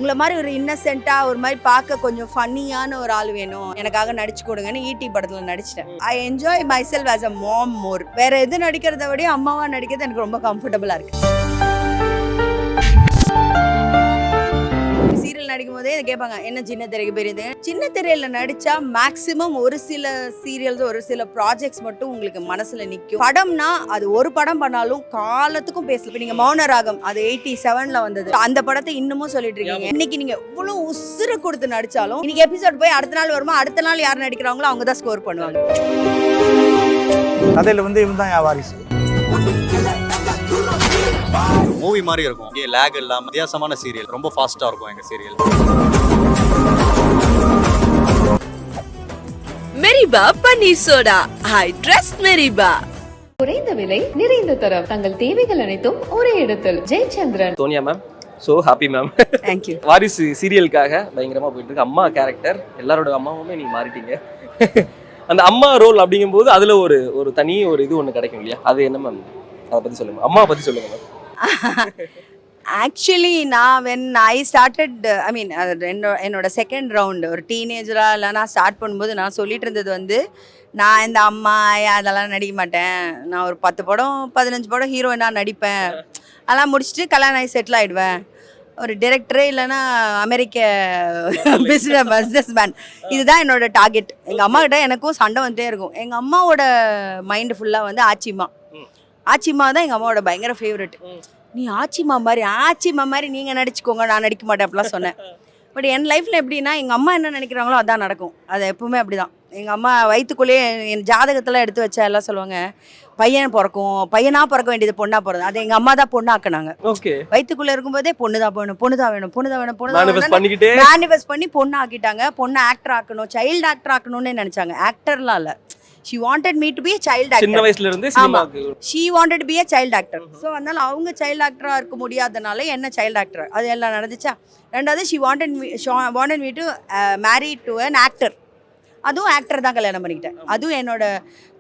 உங்களை மாதிரி ஒரு இன்னசென்ட்டா ஒரு மாதிரி பார்க்க கொஞ்சம் ஃபன்னியான ஒரு ஆள் வேணும், எனக்காக நடிச்சு கொடுங்கன்னு ஈட்டி படத்துல நடிச்சிட்டேன். I enjoy myself as a mom more. வேற எது நடிக்கிறத விட அம்மாவா நடிக்கிறது எனக்கு ரொம்ப கம்ஃபர்டபுளா இருக்கு. சீரியல் நடிக்கும் போதே கேட்பாங்க, என்ன சின்ன திரைக்கு பெரியது. சின்ன திரையில நடிச்சா மேக்சிமம் ஒரு சில சீரியல்ஸ் ஒரு சில ப்ராஜெக்ட்ஸ் மட்டும் உங்களுக்கு மனசுல நிற்கும். படம்னா அது ஒரு படம் பண்ணாலும் காலத்துக்கும் பேசல. இப்போ நீங்க மௌனராகம் அது 87ல வந்தது, அந்த படத்தை இன்னமும் சொல்லிட்டு இருக்கீங்க. இன்னைக்கு நீங்க எவ்வளவு உசுறு கொடுத்து நடிச்சாலும் இன்னைக்கு எபிசோட் போய் அடுத்த நாள் வருமா, அடுத்த நாள் யார் நடிக்கிறாங்களோ அவங்க தான் ஸ்கோர் பண்ணுவாங்க. கதையில இவன் தான் என் வாரிசு. மூவி மாதிரி இருக்கும், இங்கே லேக் இல்லாம வித்தியாசமான சீரியல், ரொம்ப ஃபாஸ்டா இருக்கும் எங்க சீரியல். Meripa paneer soda, I trust Meripa. குறைந்த விலை நிறைந்த தரம், தங்கள் தேவைகள் அனைத்தும் ஒரே இடத்தில். Jayachandran. Sonia ma'am, so happy ma'am. Thank you. Vaarisu சீரியலுக்காக பயங்கரமா போயிட்டு இருக்கு. அம்மா கேரக்டர், எல்லாரோட அம்மாவுமே நீங்க மாறிட்டீங்க. அந்த அம்மா ரோல் அப்படிங்கும்போது அதுல ஒரு தனி ஒரு இது ஒன்று கிடைக்கும் இல்லையா, அது என்ன மேம்? அதை பத்தி சொல்லுங்க, அம்மா பத்தி சொல்லுங்க மேம். ஆக்சுவலி நான் வென் ஐ ஸ்டார்டட் ஐ மீன் என்னோட செகண்ட் ரவுண்டு ஒரு டீனேஜராக இல்லைனா ஸ்டார்ட் பண்ணும்போது நான் சொல்லிட்டு இருந்தது வந்து, நான் இந்த அம்மா அதெல்லாம் நடிக்க மாட்டேன், நான் ஒரு 10 படம் 15 படம் ஹீரோயினாக நடிப்பேன், அதெல்லாம் முடிச்சுட்டு கல்யாணம் ஆகி செட்டில் ஆகிடுவேன், ஒரு டிரெக்டரே இல்லைன்னா அமெரிக்க பிஸ்னஸ் மேன், இதுதான் என்னோட டார்கெட். எங்கள் அம்மா கிட்ட எனக்கும் சண்டை வந்துட்டே இருக்கும். எங்கள் அம்மாவோட மைண்டு ஃபுல்லாக வந்து ஆச்சிமா தான் எங்கள் அம்மாவோட பயங்கர ஃபேவரெட். நீ ஆச்சிமா மாதிரி நீங்கள் நடிச்சுக்கோங்க, நான் நடிக்க மாட்டேன் அப்படிலாம் சொன்னேன். பட் என் லைஃப்பில் எப்படின்னா, எங்கள் அம்மா என்ன நினைக்கிறாங்களோ அதான் நடக்கும். அது எப்பவுமே அப்படி தான். எங்கள் அம்மா வயிற்றுக்குள்ளேயே என் ஜாதகத்தெல்லாம் எடுத்து வச்சா எல்லாம் சொல்லுவாங்க, பையனாக பிறக்க வேண்டியது பொண்ணாக பிறந்தது. அது எங்கள் அம்மா தான் பொண்ணாக்குனாங்க. ஓகே, வயிற்றுக்குள்ளே இருக்கும்போதே பொண்ணு தான் வேணும் மேனிஃபெஸ்ட் பண்ணி பொண்ணு ஆக்கிட்டாங்க. பொண்ணு ஆக்டர் ஆக்கணும், சைல்டு ஆக்டர் ஆக்கணும்னு நினச்சாங்க. ஆக்டர்லாம் இல்லை, she wanted me to be a child actor. சின்ன வயசுல இருந்தே சினிமாக்கு she wanted to be a child actor. So அதனால அவங்க சைல்டு ஆக்டரா இருக்க முடியாதனால என்ன சைல்டு ஆக்டர் அது எல்லாம் நடந்துச்சா. ரெண்டாவது she wanted me to marry to an actor. அதுவும் ஆக்டர் தான் கல்யாணம் பண்ணிக்கிட்டேன். அதுவும் என்னோட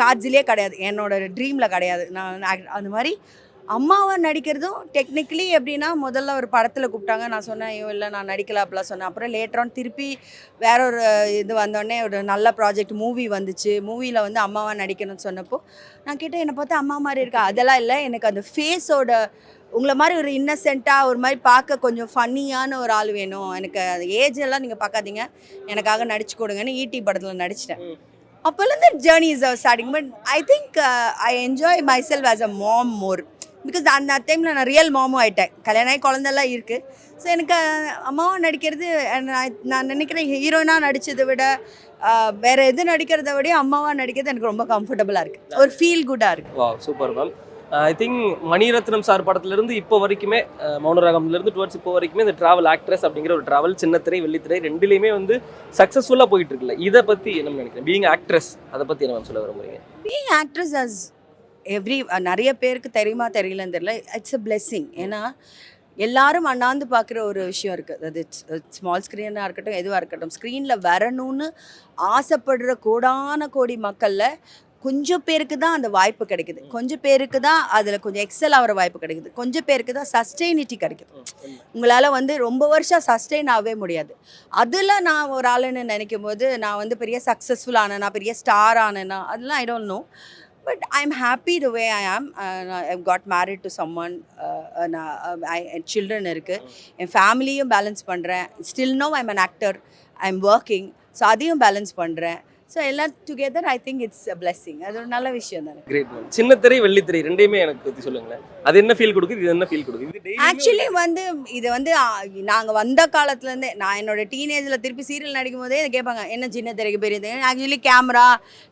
கார்ட்ஸ்லேயே கிடையாது, என்னோட ட்ரீமில் கிடையாது. நான் அந்த மாதிரி அம்மாவை நடிக்கிறதும் டெக்னிக்கலி எப்படின்னா, முதல்ல ஒரு படத்தில் கூப்பிட்டாங்க, நான் சொன்னேன் ஐயோ இல்லை நான் நடிக்கல அப்படிலாம் சொன்னேன். அப்புறம் லேட்டரான் திருப்பி வேற ஒரு இது வந்தோடனே ஒரு நல்ல ப்ராஜெக்ட் மூவி வந்துச்சு. மூவியில் வந்து அம்மாவை நடிக்கணும்னு சொன்னப்போ நான் கேட்டேன், என்னை பார்த்தா அம்மா மாதிரி இருக்கா? அதெல்லாம் இல்லை, எனக்கு அந்த ஃபேஸோட உங்களை மாதிரி ஒரு இன்னசென்ட்டாக ஒரு மாதிரி பார்க்க கொஞ்சம் ஃபன்னியான ஒரு ஆள் வேணும், எனக்கு அந்த ஏஜ் எல்லாம் நீங்கள் பார்க்காதீங்க, எனக்காக நடிச்சு கொடுங்கன்னு ஈட்டி படத்தில் நடிச்சிட்டேன். அப்போலேருந்து journey is starting. But I think I enjoy myself as a mom more. Because அந்த டைமில் நான் ரியல் மாமும் ஆகிட்டேன், கல்யாணம் ஆகி குழந்தெல்லாம் இருக்குது. ஸோ எனக்கு அம்மாவும் நடிக்கிறது, நான் நினைக்கிறேன் ஹீரோயினாக நடித்ததை விட வேறு எது நடிக்கிறத விட அம்மாவாக நடிக்கிறது எனக்கு ரொம்ப கம்ஃபர்டபுளாக இருக்குது, ஒரு ஃபீல் குட்டாக இருக்குது. வா, super ma'am. I think Mani Ratnam sir படத்துலேருந்து இப்போ வரைக்குமே, மௌனராகம்லேருந்து டுவர்ட்ஸ் இப்போ வரைக்குமே இந்த ட்ராவல் ஆக்ட்ரஸ் அப்படிங்கிற ஒரு ட்ராவல் சின்னத்திரை வெள்ளித்திரை ரெண்டுலேயுமே வந்து சக்ஸஸ்ஃபுல்லாக போயிட்டு இருக்குல்ல, இதை பற்றி என்ன நினைக்கிறேன்? பீயிங் ஆக்ட்ரஸ் அதை பற்றி என்ன சொல்ல விரும்புறீங்க? பீயிங் ஆக்ட்ரஸ் அஸ் நிறைய பேருக்கு தெரியுமா தெரியலன்னு தெரியல, இட்ஸ் அ பிளெஸ்ஸிங். ஏன்னா எல்லாரும் அண்ணாந்து பார்க்குற ஒரு விஷயம் இருக்குது, அது ஸ்மால் ஸ்க்ரீனாக இருக்கட்டும் எதுவாக இருக்கட்டும், ஸ்க்ரீனில் வரணும்னு ஆசைப்படுற கோடி மக்களில் கொஞ்சம் பேருக்கு தான் அந்த வாய்ப்பு கிடைக்குது, கொஞ்சம் பேருக்கு தான் அதில் கொஞ்சம் எக்ஸல் ஆகிற வாய்ப்பு கிடைக்குது, கொஞ்சம் பேருக்கு தான் சஸ்டெயினிட்டி கிடைக்குது. உங்களால் வந்து ரொம்ப வருஷம் சஸ்டெயின் ஆகவே முடியாது. அதில் நான் ஒரு ஆளுன்னு நினைக்கும் போது, நான் வந்து பெரிய சக்ஸஸ்ஃபுல் ஆனேன்னா, பெரிய ஸ்டார் ஆனேன்னா, அதெல்லாம் I don't know. But I'm happy the way I am. I've got married to someone. Children இருக்கு, என் ஃபேமிலியும் பேலன்ஸ் பண்ணுறேன். Still now I'm an actor. I'm working. So அதையும் பேலன்ஸ் பண்ணுறேன். ஸோ எல்லாம் together I think it's a blessing. அது ஒரு நல்ல விஷயம் தானே. Great ma'am. சின்னத்திரை வெள்ளித்திரை ரெண்டையுமே எனக்கு பற்றி சொல்லுங்களேன், அது என்ன ஃபீல் கொடுக்குது, இது என்ன ஃபீல் கொடுக்குது? ஆக்சுவலி வந்து இது வந்து நாங்கள் வந்த காலத்துலேருந்தே, நான் என்னோட டீனேஜில் திருப்பி சீரியல் நடிக்கும் போதே இதை கேட்பாங்க, என்ன சின்ன திரைக்கு பெரியது. ஆக்சுவலி கேமரா,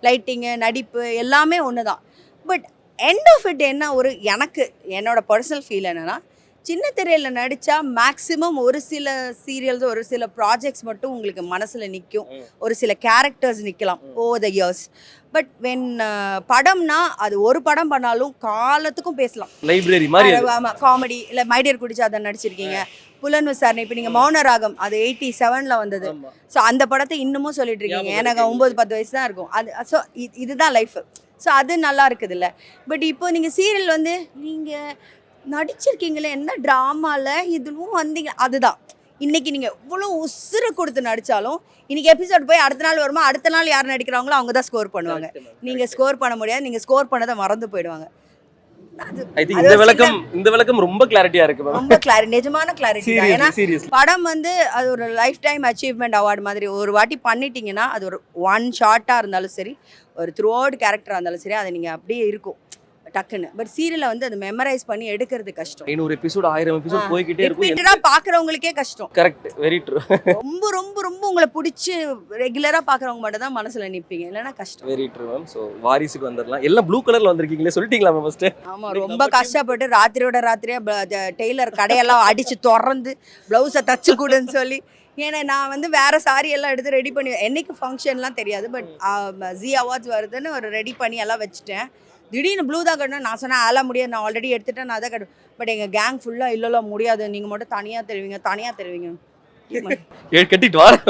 லைட்டிங்கு, நடிப்பு எல்லாமே ஒன்று தான். பட் எண்ட் ஆஃப் இட் என்ன, ஒரு எனக்கு என்னோட பர்சனல் ஃபீல் என்னென்னா, சின்ன திரையில் நடித்தா மேக்ஸிமம் ஒரு சில சீரியல்ஸ் ஒரு சில ப்ராஜெக்ட்ஸ் மட்டும் உங்களுக்கு மனசில் நிற்கும், ஒரு சில கேரக்டர்ஸ் நிற்கலாம் over the years. But when படம்னா அது ஒரு படம் பண்ணாலும் காலத்துக்கும் பேசலாம். லைப்ரரி மாதிரி. ஆமாம், காமெடி இல்லை மைடியர் குடிச்சாத நடிச்சிருக்கீங்க, புலன் விசாரணை, இப்போ நீங்கள் மௌனராகம் அது 87ல் வந்தது. ஸோ அந்த படத்தை இன்னமும் சொல்லிட்டு இருக்கீங்க, எனக்கு 9-10 வயசு தான் இருக்கும். அது ஸோ இதுதான் லைஃப். ஸோ அது நல்லா இருக்குது இல்லை. பட் இப்போ நீங்கள் சீரியல் வந்து நீங்கள் நடிச்சிருக்கீங்களே, என்ன ட்ராமாவில் இதுவும் வந்தீங்க, அதுதான் இன்னைக்கு நீங்கள் எவ்வளோ உசுறு கொடுத்து நடித்தாலும் இன்னைக்கு எபிசோட் போய் அடுத்த நாள் வருமா, அடுத்த நாள் யார் நடிக்கிறாங்களோ அவங்க தான் ஸ்கோர் பண்ணுவாங்க. நீங்கள் ஸ்கோர் பண்ண முடியாது, நீங்கள் ஸ்கோர் பண்ணதை மறந்து போயிடுவாங்க. ஐ திங்க் இந்த விளக்கம் ரொம்ப கிளாரிட்டியா இருக்கு மேம். ரொம்ப கிளாரிட்டி, நிஜமான கிளாரிட்டி தான். ஏன்னா சீரியஸ்லி படம் வந்து அது ஒரு லைஃப் டைம் அச்சீவ்மெண்ட் அவார்டு மாதிரி. ஒரு வாட்டி பண்ணிட்டீங்கன்னா அது ஒரு ஒன் ஷார்ட்டாக இருந்தாலும் சரி, ஒரு த்ரூ அவுட் கேரக்டராக இருந்தாலும் சரி, அது நீங்கள் அப்படியே இருக்கும் டக்குன்னு. பட் சீரியலை வந்து அது மெமரைஸ் பண்ணி எடுக்கிறது கஷ்டம். 500 எபிசோட் 1000 எபிசோட் போய்கிட்டே இருக்கும். ரிப்பீட்டடாக பார்க்குறவங்களுக்கே கஷ்டம். Correct, very true. ரொம்ப ரொம்ப ரொம்ப உங்களை பிடிச்சி ரெகுலராக பார்க்குறவங்க மட்டும் தான் மனசில் நிற்பீங்க, இல்லைன்னா கஷ்டம். Very true ma'am. ஸோ வாரிசுக்கு வந்துடலாம். எல்லாம் ப்ளூ கலர்ல வந்திருக்கீங்களே, சொல்லிட்டீங்களா மேம் ஃபர்ஸ்ட்? ஆமாம், ரொம்ப கஷ்டப்பட்டு ராத்திரியோட ராத்திரியாக டெய்லர் கடையெல்லாம் அடித்து திறந்து ப்ளவுஸை தச்சு கொடுன்னு சொல்லி. ஏன்னா நான் வந்து வேறு சாரி எல்லாம் எடுத்து ரெடி பண்ணி, என்னைக்கு ஃபங்க்ஷன்லாம் தெரியாது, பட் ஜி அவார்ட்ஸ் வருதுன்னு ஒரு ரெடி பண்ணி எல்லாம் வச்சுட்டேன். திடீர்னு ப்ளூ தான் கட்டணும். நான் சொன்னேன் அதெல்லாம் முடியாது, நான் ஆல்ரெடி எடுத்துட்டேன், நான் அதை கட்டு. பட் எங்கள் கேங் ஃபுல்லாக இல்லைல்ல முடியாது, நீங்கள் மட்டும் தனியாக தருவீங்க கட்டிட்டு வரேன்.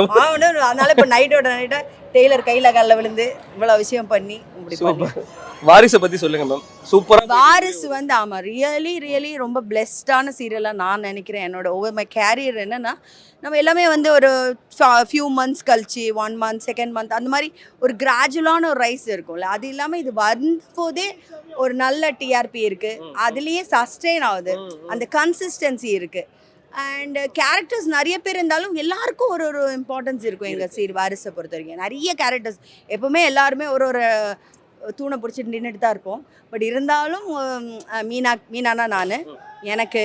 அதனால இப்போ நைட்டோட நைட்டாக டெய்லர் கையில் காலில் விழுந்து இவ்வளோ விஷயம் பண்ணி இப்படி பண்ணி. வாரிசை பத்தி சொல்லுங்க மேம். சூப்பரா வாரிஸ் வந்து ஆமாம், ரியலி ரொம்ப பிளெஸ்டான சீரியலாக நான் நினைக்கிறேன். என்னோட ஓவர் மை கேரியர் என்னென்னா, நம்ம எல்லாமே வந்து ஒரு ஃபியூ மந்த்ஸ் கழிச்சு 1 month 2nd month அந்த மாதிரி ஒரு கிராஜுவலான ஒரு ரைஸ் இருக்கும்ல. அது இல்லாமல் இது வந்தபோதே ஒரு நல்ல டிஆர்பி இருக்குது, அதுலேயே சஸ்டெயின் ஆகுது, அந்த கன்சிஸ்டன்சி இருக்குது. அண்ட் கேரக்டர்ஸ் நிறைய பேர் இருந்தாலும் எல்லாருக்கும் ஒரு இம்பார்ட்டன்ஸ் இருக்கும். எங்கள் வாரிசை பொறுத்த வரைக்கும் நிறைய கேரக்டர்ஸ், எப்போவுமே எல்லாருமே ஒரு தூணை பிடிச்சிட்டு நின்றுட்டு தான் இருப்போம். பட் இருந்தாலும் மீனானா நான், எனக்கு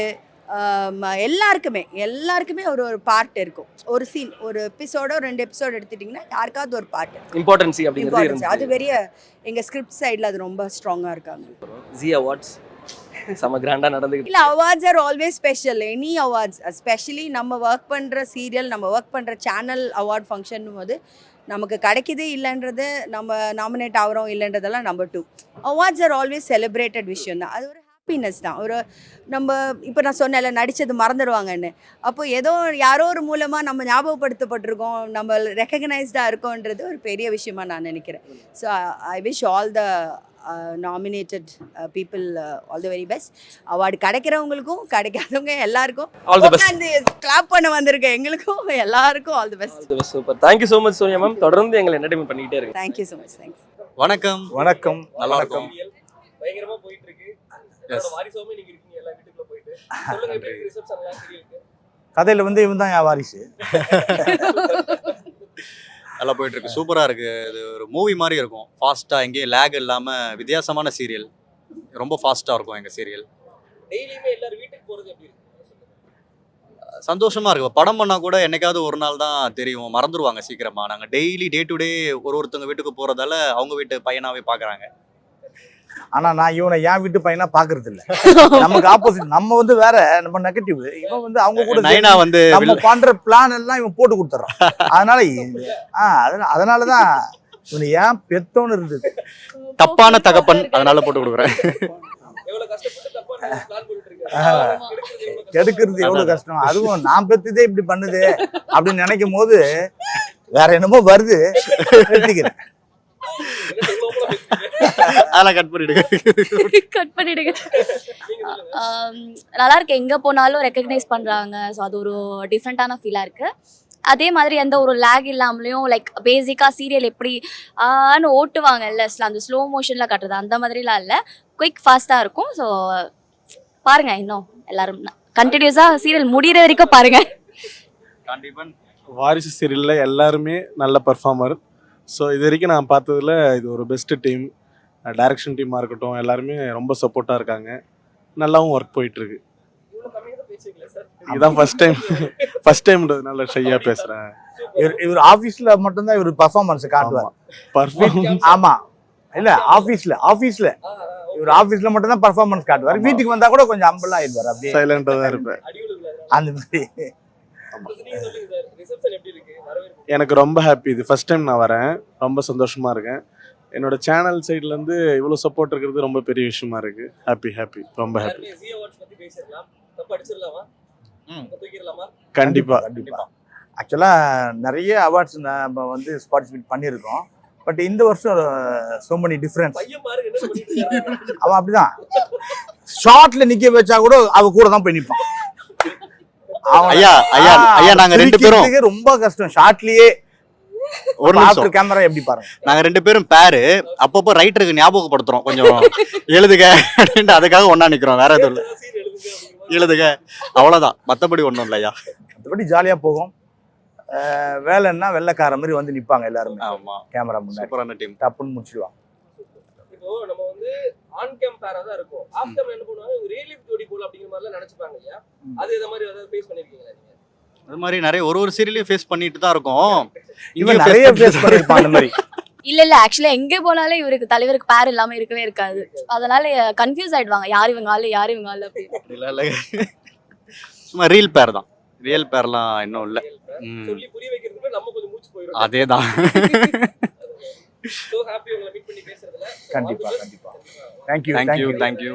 எல்லாருக்குமே ஒரு பார்ட் இருக்கும். ஒரு சீன், ஒரு எபிசோடோ 2 எபிசோடு எடுத்துட்டிங்கன்னா யாருக்காவது ஒரு பார்ட் இம்பார்ட்டன்சி அப்படிங்கிறது அது பெரிய எங்கள் ஸ்கிரிப்ட் சைடில் அது ரொம்ப ஸ்ட்ராங்காக இருக்காங்க. ஜி அவார்ட்ஸ் செம கிராண்டா நடந்துக்கிட்டு இல்லை, awards are always special. Any awards, especially நம்ம ஒர்க் பண்ணுற சீரியல், நம்ம ஒர்க் பண்ணுற சேனல் அவார்ட் ஃபங்க்ஷன் போது நமக்கு கிடைக்கிது இல்லைன்றது, நம்ம நாமினேட் ஆகிறோம் இல்லைன்றதெல்லாம் number 2. Awards are always celebrated விஷயம் தான். அது ஒரு ஹாப்பினஸ் தான். ஒரு நம்ம இப்போ நான் சொன்னேன்ல நடித்தது மறந்துடுவாங்கன்னு, அப்போ ஏதோ யாரோ ஒரு மூலமாக நம்ம ஞாபகப்படுத்தப்பட்டிருக்கோம், நம்ம ரெக்கக்னைஸ்டாக இருக்கோன்றது ஒரு பெரிய விஷயமா நான் நினைக்கிறேன். So I wish all the nominated people all the very best. Award கிடைக்கிறவங்களுக்கும் கிடைக்காதவங்க எல்லாருக்கும் கிளாப் பண்ண வந்திருக்கேன், எங்களுக்கும் எல்லாருக்கும் all the best. Super. Thank you so much Sonia ma'am. தொடர்ந்து எங்களை என்டர்டைன்மெண்ட் பண்ணிட்டே இருக்கு. Thank you so much. தேங்க்ஸ். வணக்கம். நல்லா இருக்கும். பயங்கரமா போயிட்டு இருக்கு. வாரிசுமே நீங்க இருக்கீங்க எல்லா வீட்டுக்குள்ள போயிட்டு. சொல்லுங்க எப்படி ரிசெப்ஷன்லாம் சீரியலுக்கு? கதையில வந்து இவன் தான் என் வாரிசு. நல்லா போயிட்டு இருக்கு, சூப்பரா இருக்கு. இது ஒரு மூவி மாதிரி இருக்கும், ஃபாஸ்டா, எங்கேயும் லேக் இல்லாம வித்தியாசமான சீரியல், ரொம்ப ஃபாஸ்டா இருக்கும் எங்க சீரியல். டெய்லியுமே எல்லாரும் வீட்டுக்கு போறது எப்படி இருக்கு? சந்தோஷமா இருக்கு. படம் பண்ணா கூட என்னைக்காவது ஒரு நாள் தான் தெரியும், மறந்துடுவாங்க சீக்கிரமா. நாங்க டெய்லி டே டு டே ஒருத்தவங்க வீட்டுக்கு போறதால அவங்க வீட்டு பையனாவே பாக்குறாங்க. ஆனா நான் இவனை என் வீட்டு பையனா பாக்குறது இல்ல. நமக்கு ஆப்போசிட், நம்ம வந்து வேற, நம்ம நெகட்டிவ். இவன் வந்து அவங்க கூட நைனா வந்து நம்ம பண்ற பிளான் எல்லாம் இவன் போட்டு கொடுத்துறான். அதனாலதான் இவனை ஏன் பெத்தோன்னு இருந்தது. தப்பான தகப்பன், அதனால போட்டு கொடுக்குறேன். எவ்வளவு கஷ்டப்பட்டு தப்பா பிளான் போட்டுட்டு இருக்கீங்க. எடுக்கிறது எவ்வளவு கஷ்டம். அதுவும் நான் பெத்ததே இப்படி பண்ணுது அப்படின்னு நினைக்கும் போது வேற என்னமோ வருது. எடுத்துக்கிறேன். அதெல்லாம் கட் பண்ணிடுங்க. நல்லா இருக்கு, எங்க போனாலும் ரெக்கக்னைஸ் பண்றாங்க. ஸோ அது ஒரு டிஃப்ரெண்டான ஃபீலா இருக்கு. அதே மாதிரி எந்த ஒரு லேக் இல்லாமலையும் லைக் பேசிக்கா சீரியல் எப்படி ஓட்டுவாங்கல்ல, அந்த ஸ்லோ மோஷன்ல கட்டுறது அந்த மாதிரிலாம் இல்லை, குயிக் ஃபாஸ்டா இருக்கும். ஸோ பாருங்க, இன்னும் எல்லாரும் கண்டினியூஸா சீரியல் முடிகிற வரைக்கும் பாருங்க. வாரிசு சீரியல்ல எல்லாருமே நல்ல பர்ஃபார்மர். ஸோ இது வரைக்கும் நான் பார்த்ததுல இது ஒரு பெஸ்ட் டீம். டைரக்ஷன் டீமாக இருக்கட்டும், எல்லாருமே ரொம்ப சப்போர்ட்டாக இருக்காங்க. நல்லாவும் ஒர்க் போயிட்டுருக்கு. இதுதான் ஃபர்ஸ்ட் டைம்ன்றதுனால ஷையாக பேசுகிறேன். இவர் ஆஃபீஸில் மட்டும்தான் இவர் பர்ஃபார்மன்ஸ் காட்டுவார். பர்ஃபார்மன்ஸ் ஆமாம், இல்லை ஆஃபீஸில் இவர் ஆஃபீஸில் மட்டும்தான் பர்ஃபார்மன்ஸ் காட்டுவார். வீட்டுக்கு வந்தால் கூட கொஞ்சம் அம்பலாக ஆயிடுவார், அப்படியே சைலண்டாக தான் இருப்பேன். அந்த மாதிரி. எனக்கு ரொம்ப ஹாப்பி. இது ஃபர்ஸ்ட் டைம் நான் வரேன், ரொம்ப சந்தோஷமா இருக்கேன். என்னோட சேனல் சைட்லேருந்து இவ்வளோ சப்போர்ட் இருக்கிறது ரொம்ப பெரிய விஷயமா இருக்கு. ஹாப்பி, ரொம்ப ஹாப்பி. கண்டிப்பா. ஆக்சுவலாக நிறைய அவார்ட்ஸ் நம்ம வந்து பார்ட்டிசிபேட் பண்ணியிருக்கோம். பட் இந்த வருஷம் so many difference. அவன் அப்படிதான் ஷார்ட்ல நிக்க வச்சா கூட அவ கூட தான் போய் நிற்பான். ஐயா ஐயா ஐயா நாங்க ரெண்டு பேரும் பிரிக்கிறதுக்கு ரொம்ப கஷ்டம் ஷார்ட்லயே. ஒரு நிமிஷம் ஆஃப்டர் கேமரா எப்படி பாருங்க. நாங்க ரெண்டு பேரும் பேரு அப்பப்போ ரைட்டருக்கு ஞாபகப்படுத்துறோம் கொஞ்சம் எழுதுக அப்படின்ட்டு அதுக்காக ஒண்ணா நிக்கிறோம். வேற எதுவும் இல்லை, எழுதுக அவ்வளவுதான், மத்தபடி ஒண்ணும் இல்லையா. மற்றபடி ஜாலியா போகும். வேலைன்னா வெள்ளைக்கார மாதிரி வந்து நிப்பாங்க எல்லாருமே ஆமா, கேமரா முன்னாடி. சூப்பரான டீம். டப்புன்னு முடிச்சிடுவாங்க. இப்போ நம்ம வந்து ஆன் கேம் பேரா தான் இருக்கும். ஆஃப் கேம் என்ன பண்ணுவாங்க, ரியல் லைஃப் ஜோடி போல அப்படிங்கிற மாதிரிலாம் நினைச்சுப்பாங்க இல்லையா? அது இந்த மாதிரி ஏதாவது ஃபேஸ் பண்ணிருக்கீங்களா நீங்க? அது மாதிரி நிறைய ஒரு சீரியலையும் ஃபேஸ் பண்ணிட்டு தான் இருக்கோம். இவன் நிறைய ஃபேஸ் பண்ணிருப்பான் அந்த மாதிரி. இல்ல ஆக்சுவலா எங்க போனாலும் இவருக்கு தலைவருக்கு பேர் இல்லாம இருக்கவே இருக்காது. அதனால கன்ஃபியூஸ் ஆயிடுவாங்க, யார் இவங்க ஆளு யார் இவங்க ஆளு அப்படின்னு. இல்ல இல்ல, சும்மா ரீல் பேர் தான். ரியல் பேர்லாம் இன்னும் இல்ல. சொல்லி புரிய வைக்கிறதுக்கு நம்ம கொஞ்சம் மூச்சு போயிடும். அதேதான். சோ ஹாப்பி உங்களை மீட் பண்ணி பேசுறதுல. கண்டிப்பா கண்டிப்பா. Thank you thank you thank you.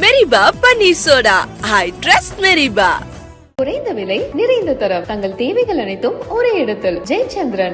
Meripa paneer soda, I trust Meripa. குறைந்த விலை நிறைந்த தரம் தங்கள் தேவைகள் அனைத்தும் ஒரே இடத்தில். ஜெயச்சந்திரன்.